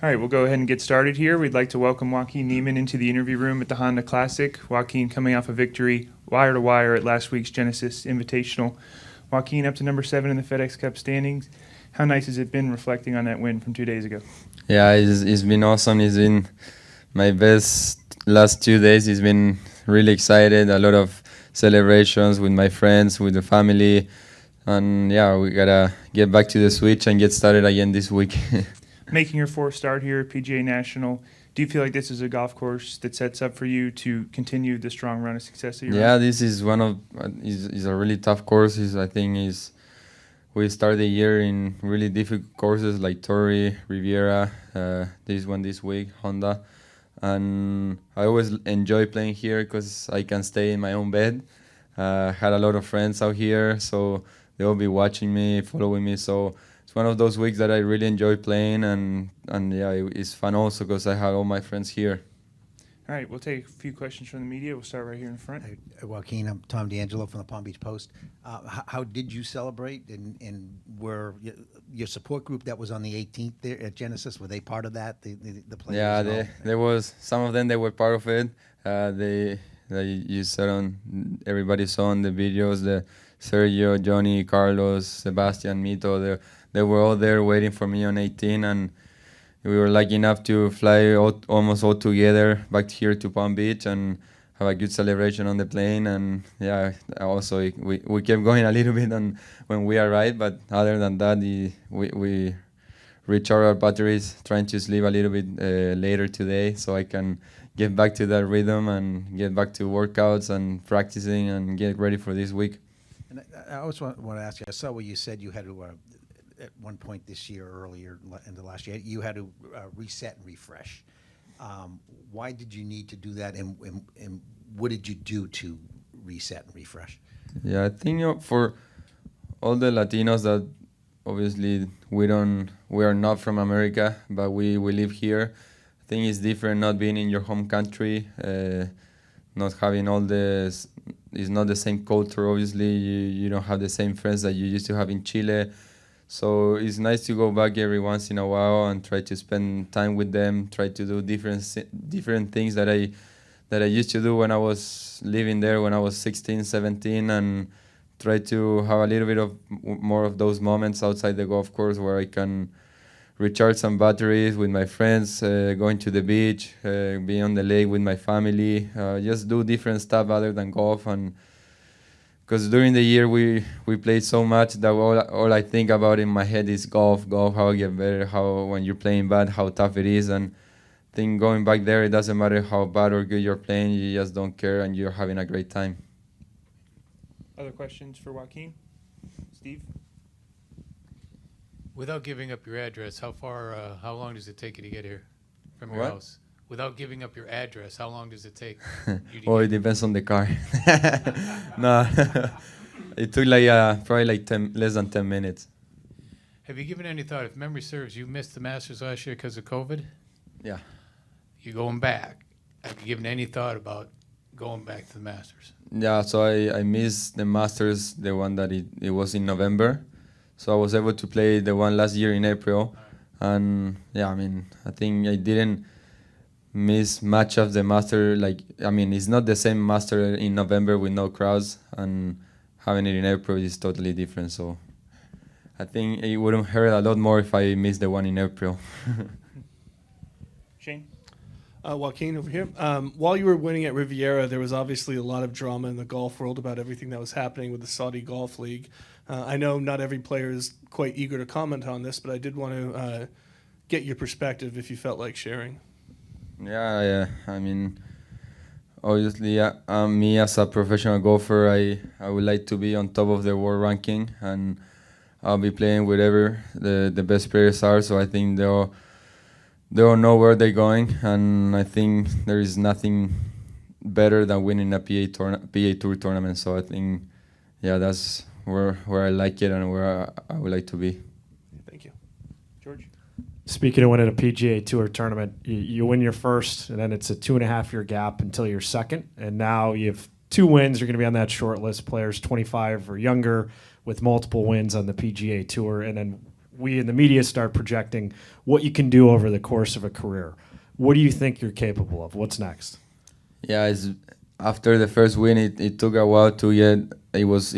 All right, we'll go ahead and get started here. We'd like to welcome Joaquin Niemann into the interview room at the Honda Classic. Joaquin coming off a victory wire to wire at last week's Genesis Invitational. Joaquin up to number 7 in the FedEx Cup standings. How nice has it been reflecting on that win from 2 days ago? Yeah, it's been awesome. It's been my best last 2 days. It's been really excited. A lot of celebrations with my friends, with the family. And yeah, we gotta get back to the switch and get started again this week. Making your fourth start here at PGA National, do you feel like this is a golf course that sets up for you to continue the strong run of success that you're Yeah, on? this is one of is a really tough course. I think we start the year in really difficult courses like Torrey, Riviera. This one this week, Honda, and I always enjoy playing here because I can stay in my own bed. Had a lot of friends out here, so they will be watching me, following me. So it's one of those weeks that I really enjoy playing, and yeah, it's fun also because I have all my friends here. All right, we'll take a few questions from the media. We'll start right here in front. Joaquin, I'm Tom D'Angelo from the Palm Beach Post. How did you celebrate? And were your support group that was on the 18th there at Genesis, were they part of that? The players? Yeah, there was some of them. They were part of it. You said everybody saw on the videos. The Sergio, Johnny, Carlos, Sebastian, Mito. They were all there waiting for me on 18, and we were lucky enough to fly almost all together back here to Palm Beach and have a good celebration on the plane. And yeah, also we kept going a little bit on when we arrived, but other than that, we recharged our batteries, trying to sleep a little bit later today so I can get back to that rhythm and get back to workouts and practicing and get ready for this week. And I also want to ask you, I saw what you said you had to, at one point this year, earlier in the last year, you had to reset and refresh. Why did you need to do that, and what did you do to reset and refresh? Yeah, I think for all the Latinos that obviously we are not from America, but we live here. I think it's different not being in your home country, not having all this. It's not the same culture. Obviously, you don't have the same friends that you used to have in Chile. So it's nice to go back every once in a while and try to spend time with them. Try to do different things that I used to do when I was living there when I was 16, 17, and try to have a little bit of more of those moments outside the golf course where I can recharge some batteries with my friends, going to the beach, be on the lake with my family, just do different stuff other than golf. And because during the year we played so much that all I think about in my head is golf, how I get better, how when you're playing bad, how tough it is. And I think going back there, it doesn't matter how bad or good you're playing, you just don't care and you're having a great time. Other questions for Joaquin? Steve? Without giving up your address, how long does it take you to get here from your What? house? Without giving up your address, how long does it take you to Well, it get here? depends on the car. No, it took probably less than 10 minutes. Have you given any thought, if memory serves, you missed the Masters last year because of COVID? Yeah. You're going back. Have you given any thought about going back to the Masters? Yeah, so I missed the Masters, the one that it was in November. So I was able to play the one last year in April. And yeah, I think I didn't miss much of the Master. It's not the same Master in November with no crowds, and having it in April is totally different. So I think it wouldn't hurt a lot more if I missed the one in April. Shane? Joaquin over here. While you were winning at Riviera, there was obviously a lot of drama in the golf world about everything that was happening with the Saudi Golf League. I know not every player is quite eager to comment on this, but I did want to get your perspective if you felt like sharing. Yeah. Obviously, me as a professional golfer, I would like to be on top of the world ranking, and I'll be playing wherever the best players are. So I think they all know where they're going, and I think there is nothing better than winning a PA Tour tournament. So I think, yeah, that's where I like it and where I would like to be. Thank you. George? Speaking of winning a PGA Tour tournament, you win your first, and then it's a 2.5-year gap until your second. And now you have 2 wins. You're going to be on that short list, players 25 or younger with multiple wins on the PGA Tour. And then we in the media start projecting what you can do over the course of a career. What do you think you're capable of? What's next? Yeah, after the first win, it took a while to get. I was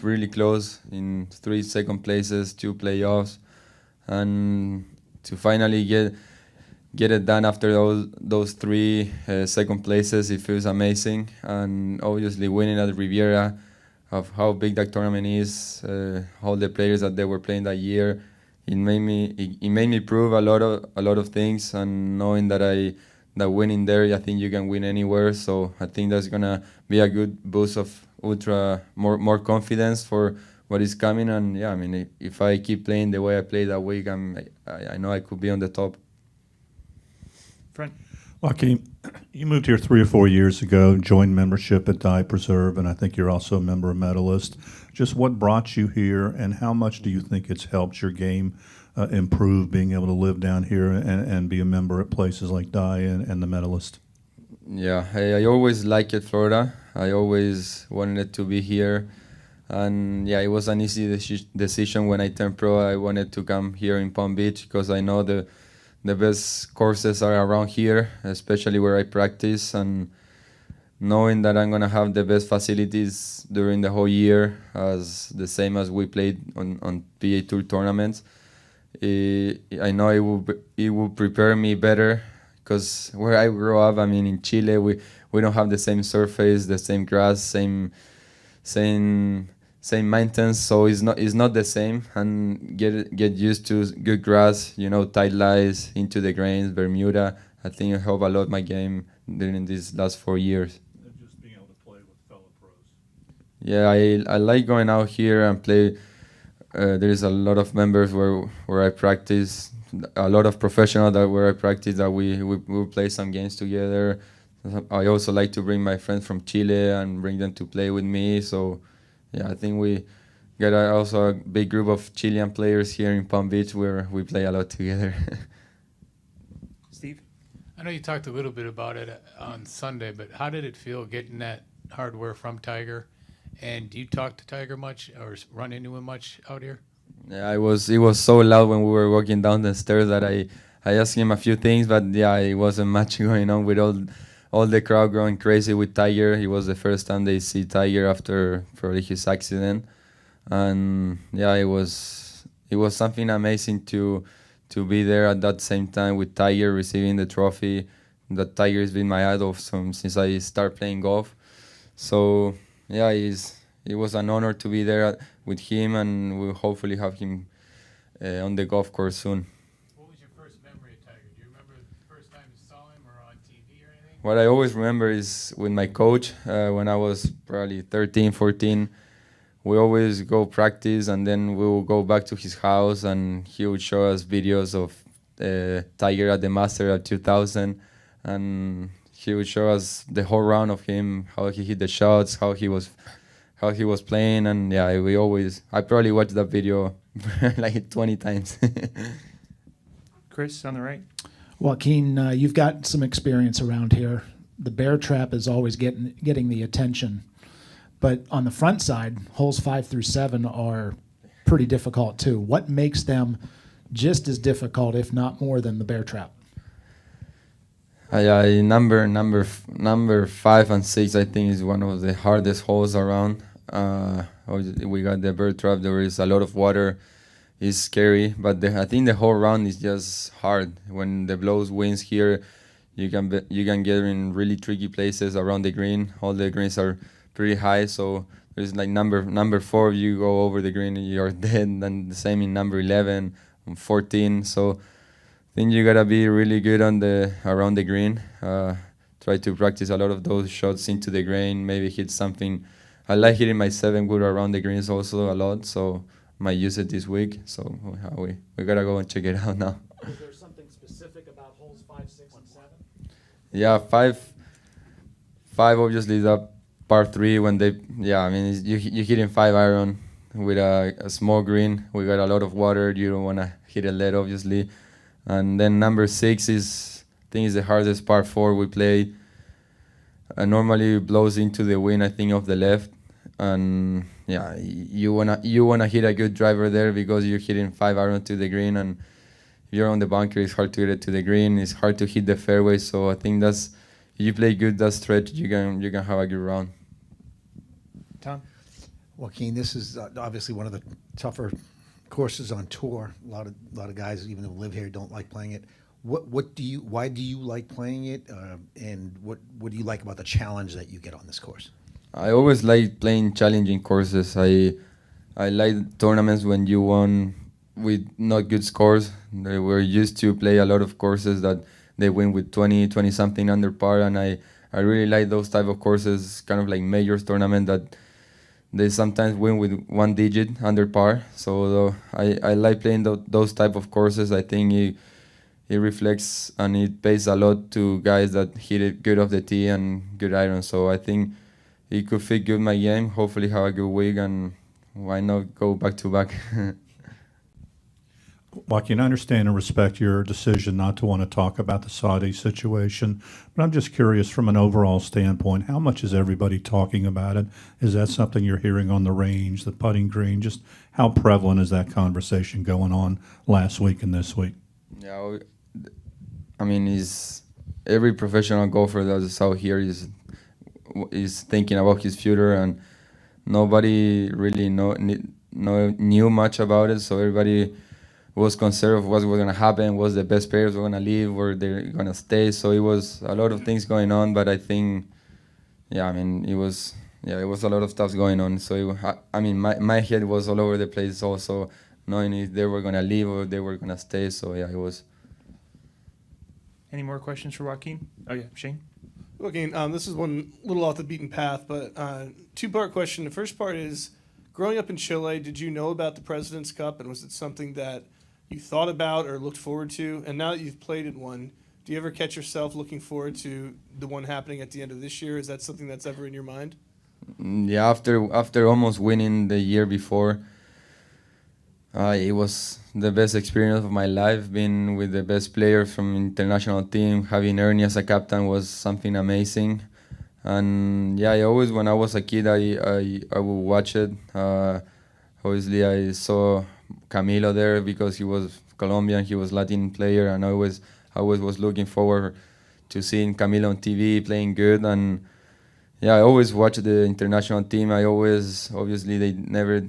really close in 3 second places, 2 playoffs, and to finally get it done after those 3 second places, it feels amazing. And obviously winning at Riviera, of how big that tournament is, all the players that they were playing that year, it made me prove a lot of things, and knowing that winning there, I think you can win anywhere. So I think that's gonna be a good boost of more confidence for what is coming. And yeah, I mean, if I keep playing the way I played that week, I know I could be on the top. Front. Joaquin, you moved here 3 or 4 years ago, joined membership at Die Preserve, and I think you're also a member medalist. Just what brought you here, and how much do you think it's helped your game improve, being able to live down here and be a member at places like Die and the medalist? Yeah, I always liked Florida. I always wanted to be here. And yeah, it was an easy decision when I turned pro. I wanted to come here in Palm Beach because I know the best courses are around here, especially where I practice, and knowing that I'm going to have the best facilities during the whole year, as the same as we played on PA Tour tournaments. I know it will prepare me better, because where I grew up, I mean, in Chile, we don't have the same surface, the same grass, same mountains, so it's not the same. And get used to good grass, tight lies into the grains, Bermuda. I think it helped a lot my game during these last 4 years. And just being able to play with fellow pros. Yeah, I like going out here and play. There is a lot of members where I practice, a lot of professionals where I practice that we play some games together. I also like to bring my friends from Chile and bring them to play with me. So yeah, I think we got also a big group of Chilean players here in Palm Beach where we play a lot together. Steve? I know you talked a little bit about it on Sunday, but how did it feel getting that hardware from Tiger? And do you talk to Tiger much or run into him much out here? Yeah, it was so loud when we were walking down the stairs that I asked him a few things, but yeah, it wasn't much going on with all the crowd going crazy with Tiger. It was the first time they see Tiger after probably his accident, and yeah, it was something amazing to be there at that same time with Tiger receiving the trophy. That Tiger has been my idol since I started playing golf. So yeah, it was an honor to be there with him, and we'll hopefully have him on the golf course soon. What was your first memory of Tiger? Do you remember the first time you saw him or on TV or anything? What I always remember is with my coach when I was probably 13, 14. We always go practice, and then we will go back to his house, and he would show us videos of Tiger at the Master at 2000, and he would show us the whole round of him, how he hit the shots, how he was playing, and yeah, I probably watched that video like 20 times. Chris, on the right? Joaquin, you've got some experience around here. The bear trap is always getting the attention. But on the front side, holes 5 through 7 are pretty difficult too. What makes them just as difficult, if not more, than the bear trap? Number 5 and 6, I think, is one of the hardest holes around. We got the bird trap. There is a lot of water. It's scary, but I think the whole round is just hard. When the blows winds here, you can get in really tricky places around the green. All the greens are pretty high, so there's like number 4. You go over the green, you're dead. And the same in number 11 and 14. So I think you gotta be really good around the green. Try to practice a lot of those shots into the green. Maybe hit something. I like hitting my 7-wood around the greens also a lot, so might use it this week. So we gotta go and check it out now. Is there something specific about holes 5, 6, and 7? Yeah, 5 obviously that par 3 when you hitting 5 iron with a small green. We got a lot of water. You don't wanna hit it lead, obviously. And then number 6 is the hardest par 4 we play. Normally it blows into the wind, I think, of the left. And yeah, you wanna hit a good driver there because you're hitting 5 iron to the green, and if you're on the bunker, it's hard to get it to the green. It's hard to hit the fairway. So I think if you play good that stretch, you can have a good round. Tom? Joaquin, this is obviously one of the tougher courses on tour. A lot of guys, even who live here, don't like playing it. Why do you like playing it, and what do you like about the challenge that you get on this course? I always like playing challenging courses. I like tournaments when you won with not good scores. They were used to play a lot of courses that they win with 20 something under par, and I really like those type of courses, kind of like majors tournament that they sometimes win with 1 digit under par. So I like playing those type of courses. I think it reflects and it pays a lot to guys that hit it good off the tee and good iron. So I think it could fit good my game. Hopefully have a good week, and why not go back to back. Joaquin, I understand and respect your decision not to want to talk about the Saudi situation, but I'm just curious from an overall standpoint, how much is everybody talking about it? Is that something you're hearing on the range, the putting green? Just how prevalent is that conversation going on last week and this week? Yeah, I mean, every professional golfer that's out here is thinking about his future, and nobody really knew much about it. So everybody was concerned of what was going to happen, was the best players were going to leave, or they're going to stay. So it was a lot of things going on, but I think, it was a lot of stuff going on. So my head was all over the place also, knowing if they were going to leave or they were going to stay. So yeah, it was. Any more questions for Joaquin? Oh, yeah, Shane? Joaquin, this is one little off the beaten path, but two-part question. The first part is, growing up in Chile, did you know about the President's Cup, and was it something that you thought about or looked forward to? And now that you've played in one, do you ever catch yourself looking forward to the one happening at the end of this year? Is that something that's ever in your mind? Yeah, after almost winning the year before, it was the best experience of my life. Being with the best players from international team, having Ernie as a captain was something amazing. And yeah, I always, when I was a kid, I would watch it. Obviously, I saw Camilo there because he was Colombian, he was Latin player, and I always was looking forward to seeing Camilo on TV playing good. And yeah, I always watched the international team. Obviously, they never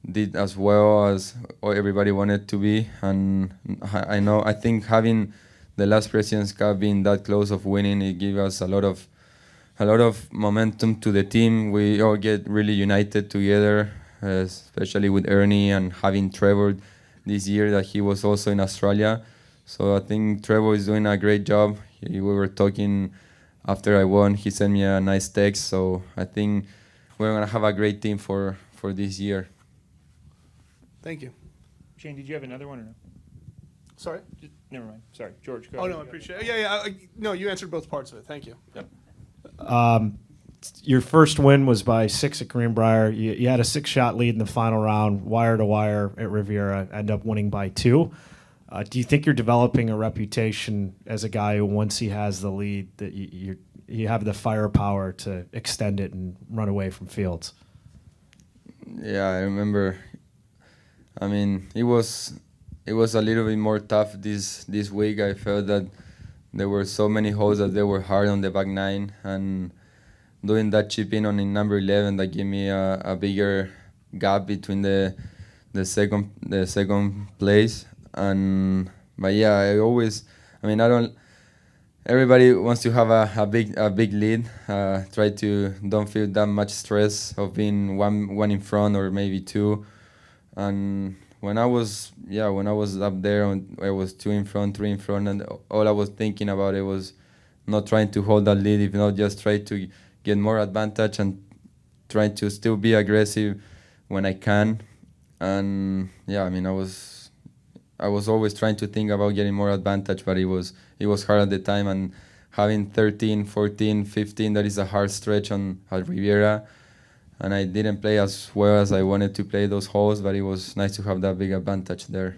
did as well as everybody wanted to be. And I think having the last President's Cup being that close of winning, it gave us a lot of momentum to the team. We all get really united together, especially with Ernie and having Trevor this year that he was also in Australia. So I think Trevor is doing a great job. We were talking after I won. He sent me a nice text. So I think we're going to have a great team for this year. Thank you. Shane, did you have another one or no? Sorry? Never mind. Sorry. George, go Oh, ahead. no, I appreciate it. Yeah. No, you answered both parts of it. Thank you. Your first win was by 6 at Greenbrier. You had a 6-shot lead in the final round, wire to wire at Riviera, end up winning by 2. Do you think you're developing a reputation as a guy who, once he has the lead, that you have the firepower to extend it and run away from fields? Yeah, I remember. I mean, it was a little bit more tough this week. I felt that there were so many holes that they were hard on the back 9, and doing that chip in on in number 11 that gave me a bigger gap between the second place. But yeah, everybody wants to have a big lead. Try to don't feel that much stress of being one in front or maybe 2. And when I was up there, I was 2 in front, 3 in front, and all I was thinking about it was not trying to hold that lead, if not just try to get more advantage and try to still be aggressive when I can. And yeah, I was always trying to think about getting more advantage, but it was hard at the time. And having 13, 14, 15, that is a hard stretch at Riviera. And I didn't play as well as I wanted to play those holes, but it was nice to have that big advantage there.